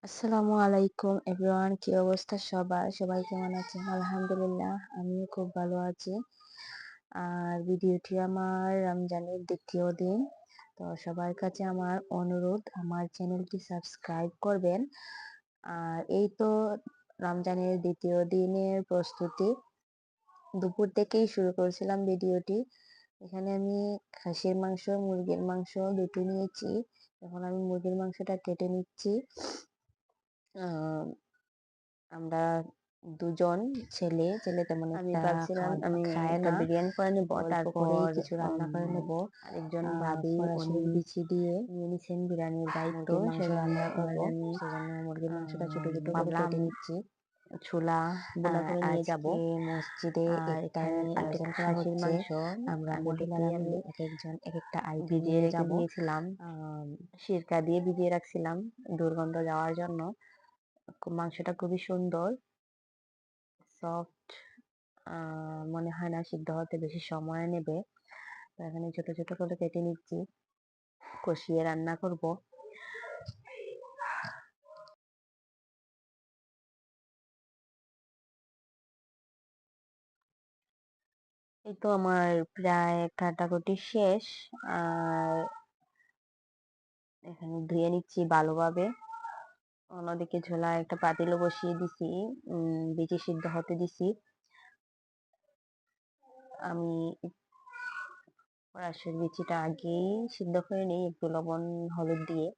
আসসালামু আলাইকুম এভরিওয়ান, কি অবস্থা সবার? সবাই কেমন আছেন? আলহামদুলিল্লাহ, আমিও খুব ভালো আছি। আর ভিডিওটি আমার রমজানের দ্বিতীয় দিন। তো সবার কাছে আমার অনুরোধ, আমার চ্যানেলটি সাবস্ক্রাইব করবেন। আর এই তো রমজানের দ্বিতীয় দিনের প্রস্তুতি দুপুর থেকেই শুরু করেছিলাম ভিডিওটি। এখানে আমি খাসির মাংস, মুরগির মাংস দুটো নিয়েছি। এখন আমি মুরগির মাংসটা কেটে নিচ্ছি। আহ আমরা দুজন ছেলে তেমন আমি একটা ভাবছিলাম আমি খায় একটা না। বিরিয়ানি করে নেব, অল্প করেই তারপর কিছু রান্না করে নেব। আরেকজন ভাবি সরাসরি উনি বিচি দিয়ে নিয়ে নিছেন বিরিয়ানির দায়িত্ব, মুরগির মাংস সেজন্য রান্না করব। ওনারে আমি সেজন্য মুরগির মাংসটা ছোট ছোট করে ভাবলাম কেটে নিচ্ছি। ছোলা বোনা করে নিয়ে যাব। আজকে মসজিদে আর ইফতারের এখানে আয়োজন করা খাসির হচ্ছে। মাংস আমরা আগে মহিলারা থেকেই আমি মিলে এক একজন এক একটা আইটেম ভিজিয়ে নিয়ে রেখে যাব। দিয়েছিলাম, আহ সিরকা দিয়ে ভিজিয়ে রাখছিলাম দুর্গন্ধ যাওয়ার জন্য। মাংসটা খুবই সুন্দর, সফট, মনে হয় না সিদ্ধ হতে বেশি সময় নেবে। তো এখানে ছোট ছোট করে কেটে নিচ্ছি, কষিয়ে রান্না করব। এই তো আমার প্রায় কাটাকুটি শেষ। আর এখানে ধুয়ে নিচ্ছি ভালোভাবে। অন্যদিকে ঝোলা একটা পাতিলও বসিয়ে দিছি, বিচি সিদ্ধ হতে দিছি। আমি রাসের বিচিটা আগেই সিদ্ধ করে নিই একটু লবণ হলুদ দিয়ে।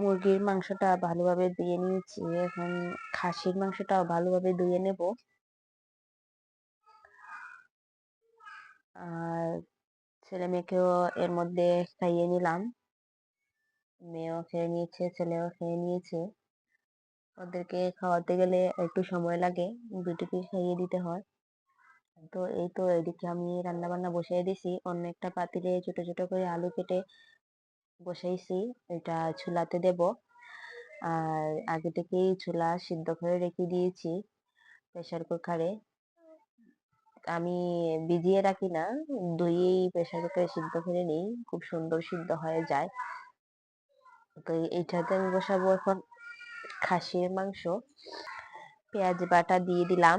মুরগির মাংসটা ভালোভাবে ধুয়ে নিয়েছি, এখন খাসির মাংসটাও ভালোভাবে ধুয়ে নেব। আর ছেলে মেয়েকেও এর মধ্যে খাইয়ে নিলাম। মেয়েও খেয়ে নিয়েছে, ছেলেও খেয়ে নিয়েছে। ওদেরকে খাওয়াতে গেলে একটু সময় লাগে, দুটোকে খাইয়ে দিতে হয়। তো এই তো এদিকে আমি রান্না বান্না বসিয়ে দিছি, অন্য একটা পাতিলে ছোট ছোট করে আলু কেটে বসাইছি, এটা চুলাতে দেব। আর আগে থেকেই চুলা সিদ্ধ করে রেখে দিয়েছি প্রেসার কুকারে। আমি ভিজিয়ে রাখি না, ধুয়েই প্রেসার কুকারে সিদ্ধ করে নিই, খুব সুন্দর সিদ্ধ হয়ে যায়। তো এইটাতে আমি বসাবো এখন খাসির মাংস। পেঁয়াজ বাটা দিয়ে দিলাম।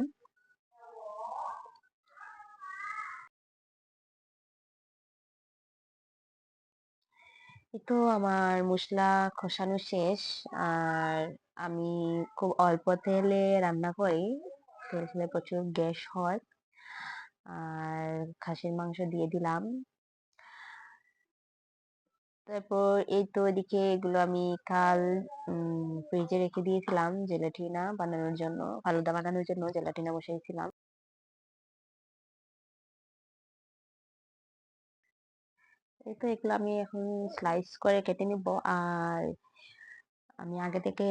এই তো আমার মশলা কষানো শেষ। আর আমি খুব অল্প তেলে রান্না করি, তেল খেলে প্রচুর গ্যাস হয়। আর খাসির মাংস দিয়ে দিলাম। তারপর এই তো এদিকে এগুলো আমি কাল ফ্রিজে রেখে দিয়েছিলাম জেলাটিনা বানানোর জন্য, ফালুদা বানানোর জন্য জেলাটিনা বসাইছিলাম। এই তো এগুলো আমি এখন স্লাইস করে কেটে নিব। আর আমি আগে থেকে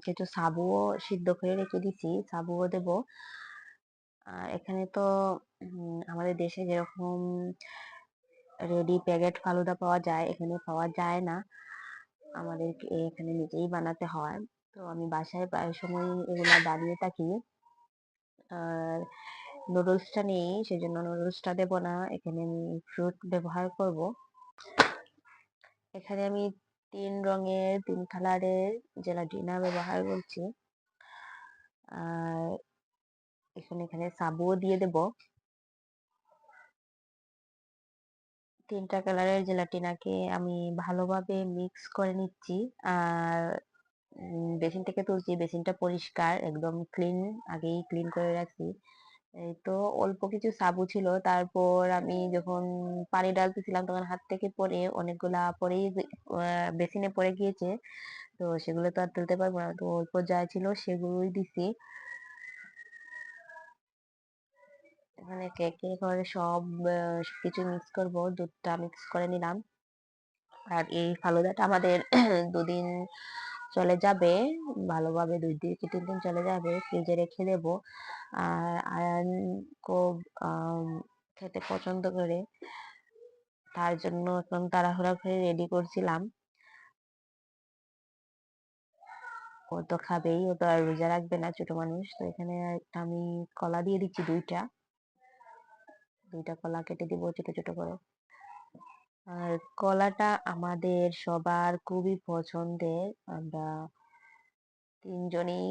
কিছু সাবুও সিদ্ধ করে রেখে দিছি, সাবুও দেব। আর এখানে তো আমাদের দেশে যেরকম রেডি প্যাকেট ফালুদা পাওয়া যায়, এখানে পাওয়া যায় না, আমাদের এখানে নিজেই বানাতে হয়। তো আমি বাসায় প্রায় সময় এগুলা বানিয়ে থাকি। আর নুডলসটা নেই, সেজন্য নুডলসটা দেবো না, এখানে আমি ফ্রুট ব্যবহার করব। এখানে আমি 3 কালারের জেলাটিনা ব্যবহার করছি। আর এখানে সাবুও দিয়ে দেব। 3টা কালারের জেলাটিনাকে আমি ভালোভাবে মিক্স করে নিচ্ছি। আর বেসিন থেকে তুলছি, বেসিনটা পরিষ্কার একদম ক্লিন, আগেই ক্লিন করে রাখছি। এই তো অল্প কিছু সাবু ছিল, তারপর আমি যখন পানি ডালতেছিলাম তখন হাত থেকে পড়ে অনেকগুলা পরেই বেসিনে পড়ে গিয়েছে। তো সেগুলো তো আর তুলতে পারবো না, তো অল্প যা ছিল সেগুলোই দিছি। এখানে কেকে করে সব কিছু মিক্স করব, দুধটা মিক্স করে নিলাম। আর এই ফালুদাটা আমাদের 2 দিন চলে যাবে, ভালোভাবে 2 থেকে 3 দিন চলে যাবে, ফ্রিজে রেখে দেব। আর আয়ান খুব খেতে পছন্দ করে, তার জন্য এখন তাড়াহুড়া করে রেডি করছিলাম। ও তো খাবেই, ও তো আর রোজা রাখবে না, ছোট মানুষ। তো এখানে একটা আমি কলা দিয়ে দিচ্ছি, দুইটা কলা কেটে দিব ছোট ছোট করে। আর কলাটা আমাদের সবার খুবই পছন্দের, আমরা তিনজনই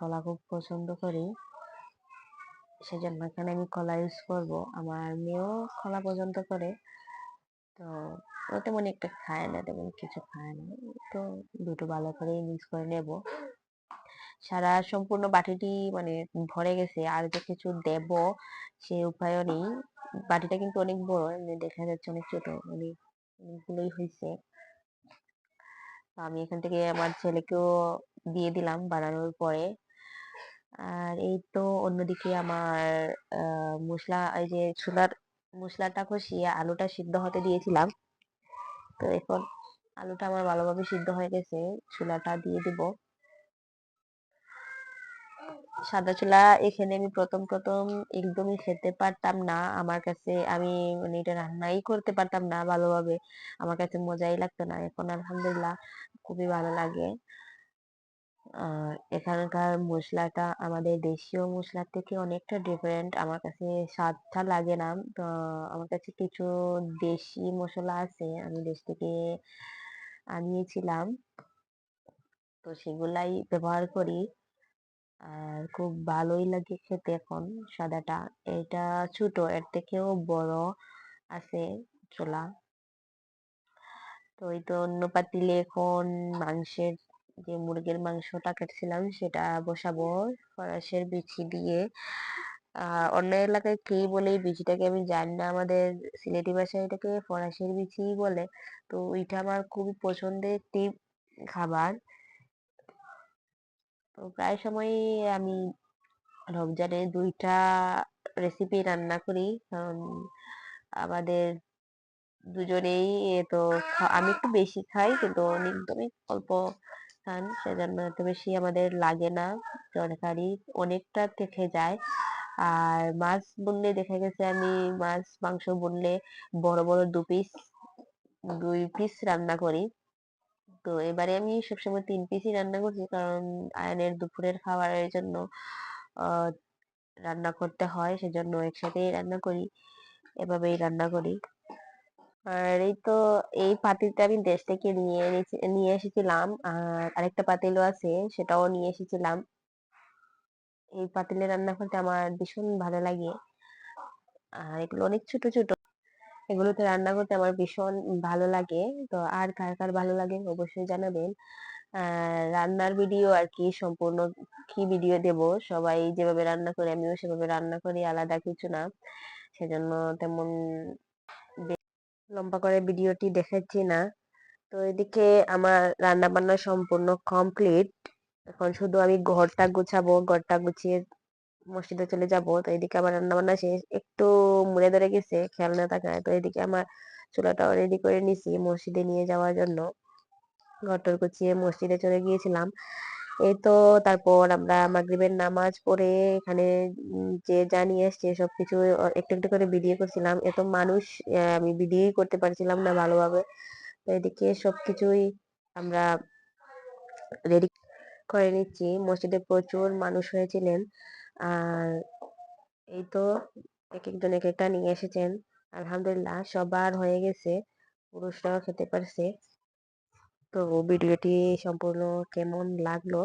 কলা খুব পছন্দ করি, সেজন্য এখানে আমি কলা ইউজ করব। আমার মেয়েও কলা পছন্দ করে, তো ও তেমন একটা খায় না, তেমন কিছু খায় না। তো দুটো ভালো করে মিক্স করে নেব। সারা সম্পূর্ণ বাটিটি মানে ভরে গেছে, আর যে কিছু দেব সে উপায়ও নেই। বাটিটা কিন্তু অনেক বড়, এমনি দেখা যাচ্ছে অনেক ছোট, অনেকগুলোই হয়েছে। আমি এখান থেকে আমার ছেলেকেও দিয়ে দিলাম বানানোর পরে। আর এই তো অন্যদিকে আমার মশলা, এই যে মশলাটা কষিয়ে আলুটা সিদ্ধ হতে দিয়েছিলাম। তো এখন আলুটা আমার ভালোভাবে সিদ্ধ হয়ে গেছে, চুলাটা দিয়ে দিব। সাদা চুলা এখানে আমি প্রথম প্রথম একদমই খেতে পারতাম না, আমার কাছে আমি মানে এটা রান্নাই করতে পারতাম না ভালোভাবে, আমার কাছে মজাই লাগতো না। এখন আলহামদুলিল্লাহ খুবই ভালো লাগে। আর এখানকার মশলাটা আমাদের দেশীয় মশলার থেকে অনেকটা ডিফারেন্ট, আমার কাছে স্বাদটা লাগে না। তো আমার কাছে কিছু দেশি মশলা আছে, আমি দেশ থেকে আনিয়েছিলাম, তো সেগুলাই ব্যবহার করি। আর খুব ভালোই লাগে খেতে। এখন সাদাটা, এটা ছোট, এর থেকেও বড় আছে ছোলা। তো এই তো অন্য পাতিলে এখন মাংসের, যে মুরগির মাংসটা কাটছিলাম সেটা বসাবো ফরাসের বিচি দিয়ে। অন্য এলাকায় কি বলে এই বিচিটাকে আমি জানি না, আমাদের সিলেটি ভাষায় এটাকে ফরাসের বিচি বলে। তো ওইটা আমার খুবই পছন্দের একটি খাবার। তো প্রায় সময়ই আমি রমজানে দুইটা রেসিপি রান্না করি, কারণ আমাদের দুজনেই তো আমি একটু বেশি খাই, কিন্তু উনি একদমই অল্প খান, সেজন্য এত বেশি আমাদের লাগে না তরকারি, অনেকটা থেকে যায়। আর মাছ বললে দেখা গেছে আমি মাছ মাংস বললে বড় বড় দুই পিস রান্না করি। তো এবারে আমি সবসময় 3 পিসই রান্না করছি, কারণ আয়নের দুপুরের খাবারের জন্য আহ রান্না করতে হয়, সেজন্য একসাথেই রান্না করি, এভাবেই রান্না করি। আর এই তো এই পাতিলটা আমি দেশ থেকে নিয়ে এসেছিলাম, আর আরেকটা পাতিলও আছে, সেটাও নিয়ে এসেছিলাম। এই পাতিলে রান্না করতে আমার ভীষণ ভালো লাগে। আর এগুলো অনেক ছোট ছোট, এগুলোতে রান্না করতে আমার ভীষণ ভালো লাগে। তো আর কার কার ভালো লাগে অবশ্যই জানাবেন। রান্নার ভিডিও আর কি সম্পূর্ণ কি ভিডিও দেব, সবাই যেভাবে রান্না করে আমিও সেভাবে রান্না করি, আলাদা কিছু না, সেজন্য তেমন লম্বা করে ভিডিওটি দেখাচ্ছি না। তো এদিকে আমার রান্না বান্না সম্পূর্ণ কমপ্লিট, এখন শুধু আমি ঘরটা গুছাবো, ঘরটা গুছিয়ে মসজিদে চলে যাব। তো এদিকে আমার রান্না বান্না শেষ, একটু মুড়ে ধরে গেছে খেয়াল না থাকায়। তো এদিকে আমার চুলাটাও রেডি করে নিছি মসজিদে নিয়ে যাওয়ার জন্য, ঘরটর গুছিয়ে মসজিদে চলে গিয়েছিলাম। এই তো তারপর আমরা মাগরিবের নামাজ পড়ে এখানে যে যা নিয়ে এসছে সবকিছু একটু একটু করে ভিডিও করছিলাম, এত মানুষ আমি ভিডিও করতে পারছিলাম না ভালোভাবে। তো এদিকে সবকিছুই আমরা রেডি করে নিচ্ছি, মসজিদে প্রচুর মানুষ হয়েছিলেন। আর এই তো এক একজন এক একটা নিয়ে এসেছেন, আলহামদুলিল্লাহ সবার হয়ে গেছে, পুরুষরাও খেতে পারছে। তো ভিডিওটি সম্পূর্ণ কেমন লাগলো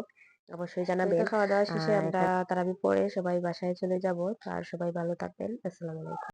অবশ্যই জানাবেন। খাওয়া দাওয়া শেষে আমরা তারাবি পড়ে সবাই বাসায় চলে যাব। আর সবাই ভালো থাকবেন, আসসালামু আলাইকুম।